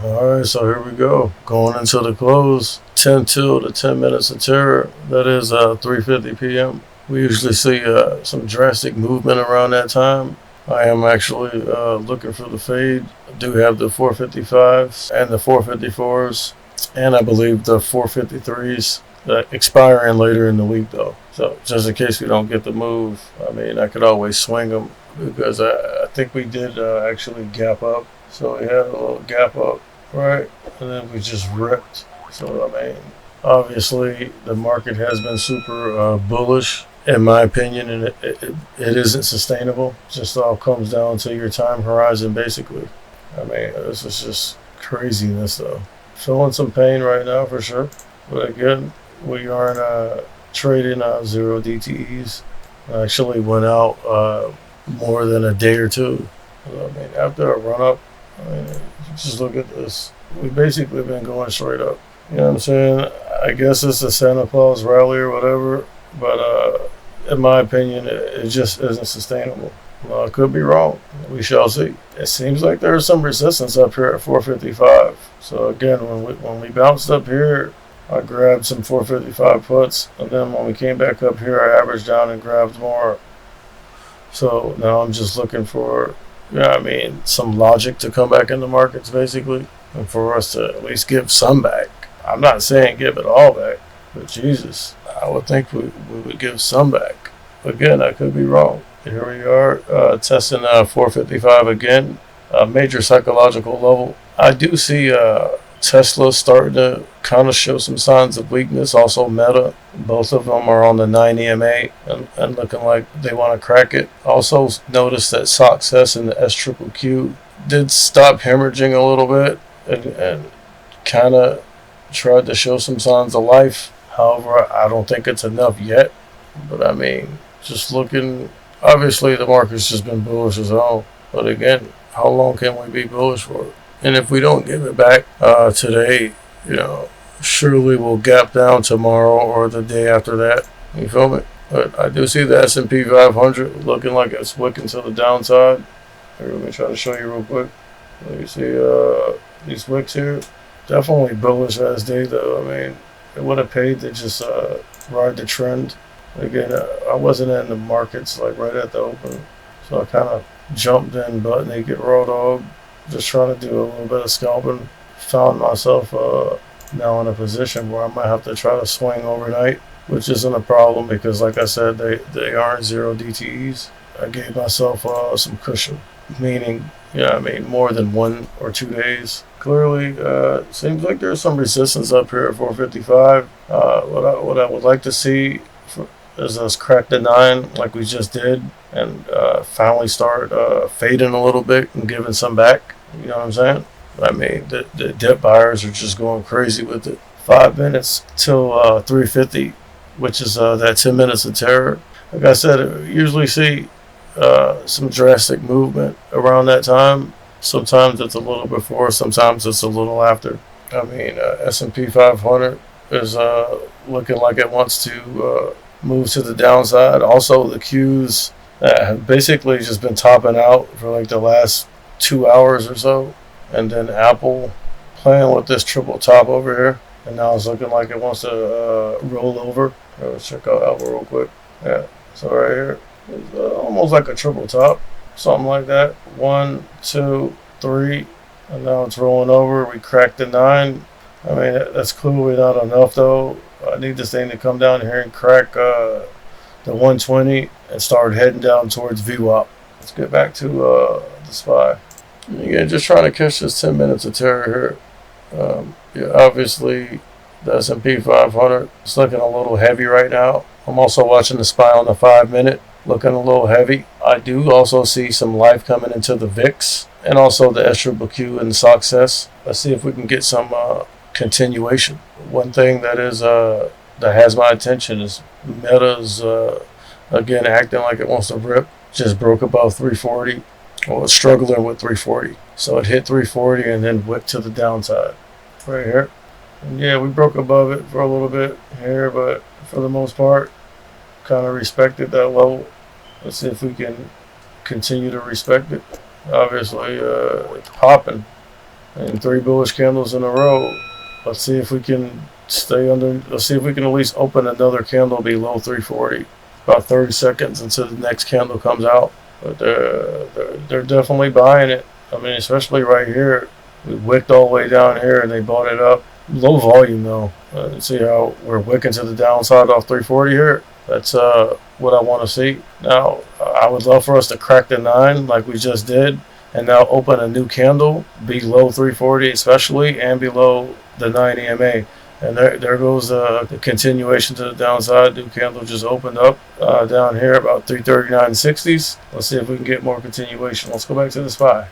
All right, so here we go. Going into the close, 10 till to 10 minutes of terror. That is 3:50 p.m. We usually see some drastic movement around that time. I am actually looking for the fade. I do have the 455s and the 454s, and I believe the 453s expiring later in the week, though. So just in case we don't get the move, I mean, I could always swing them because I think we did actually gap up. So we had a little gap up, right? And then we just ripped. So, I mean, obviously the market has been super bullish, in my opinion, and it isn't sustainable. It just all comes down to your time horizon, basically. I mean, this is just craziness, though. Feeling some pain right now for sure. But again, we aren't trading zero DTEs. I actually went out more than a day or two. So, I mean, after a run up, I mean, just look at this. We've basically been going straight up. You know what I'm saying? I guess it's a Santa Claus rally or whatever, but in my opinion, it just isn't sustainable. Well, I could be wrong. We shall see. It seems like there's some resistance up here at 455. So again, when we bounced up here, I grabbed some 455 puts, and then when we came back up here, I averaged down and grabbed more. So now I'm just looking for, some logic to come back in the markets, basically, and for us to at least give some back. I'm not saying give it all back, but Jesus, I would think we would give some back. Again, I could be wrong. Here we are, testing 455 again, a major psychological level. I do see Tesla starting to kind of show some signs of weakness. Also Meta, both of them are on the 9 EMA and looking like they want to crack it. Also noticed that SOXS and the SQQQ did stop hemorrhaging a little bit and kind of tried to show some signs of life. However, I don't think it's enough yet. But I mean, just looking, obviously the market's just been bullish as hell. But again, how long can we be bullish for? And if we don't give it back today, surely we'll gap down tomorrow or the day after that. You feel me? But I do see the S&P 500 looking like it's wicking to the downside. Here, let me try to show you real quick. You see these wicks here? Definitely bullish as day, though. I mean, it would have paid to just ride the trend. Again, I wasn't in the markets like right at the open, so I kind of jumped in butt naked raw dog, just trying to do a little bit of scalping. Found myself now in a position where I might have to try to swing overnight, which isn't a problem because, like I said, they aren't zero DTEs. I gave myself some cushion, meaning, more than 1 or 2 days. Clearly, seems like there's some resistance up here at 455. What I would like to see is us crack the 9 like we just did and finally start fading a little bit and giving some back. You know what I'm saying? I mean, the dip buyers are just going crazy with it. 5 minutes till 350, which is that 10 minutes of terror. Like I said, I usually see some drastic movement around that time. Sometimes it's a little before, sometimes it's a little after. I mean, S&P 500 is looking like it wants to move to the downside. Also, the Qs have basically just been topping out for like the last 2 hours or so. And then Apple playing with this triple top over here. And now it's looking like it wants to roll over. Let's check out Apple real quick. Yeah, so right here, it's almost like a triple top. Something like that. 1, 2, 3. And now it's rolling over. We cracked the 9. I mean, that's clearly not enough, though. I need this thing to come down here and crack the 120 and start heading down towards VWAP. Let's get back to the SPY. Again, just trying to catch this 10 minutes of terror here. Obviously, the S&P 500 is looking a little heavy right now. I'm also watching the SPY on the 5 minute, looking a little heavy. I do also see some life coming into the VIX and also the SQQQ and the SOXS. Let's see if we can get some continuation. One thing that has my attention is Meta's again acting like it wants to rip. Just broke above 340. Well, it's struggling with 340. So it hit 340 and then whipped to the downside right here. And yeah, we broke above it for a little bit here, but for the most part, kind of respected that level. Let's see if we can continue to respect it. Obviously, it's popping. and 3 bullish candles in a row. Let's see if we can stay under. Let's see if we can at least open another candle below 340. About 30 seconds until the next candle comes out. But they're definitely buying it. I mean, especially right here. We wicked all the way down here and they bought it up. Low volume though. See how we're wicking to the downside off 340 here? That's what I want to see. Now, I would love for us to crack the 9 like we just did and now open a new candle below 340 especially and below the 9 EMA. And there goes the continuation to the downside. New candle just opened up down here about 339.60s. Let's see if we can get more continuation. Let's go back to the SPY.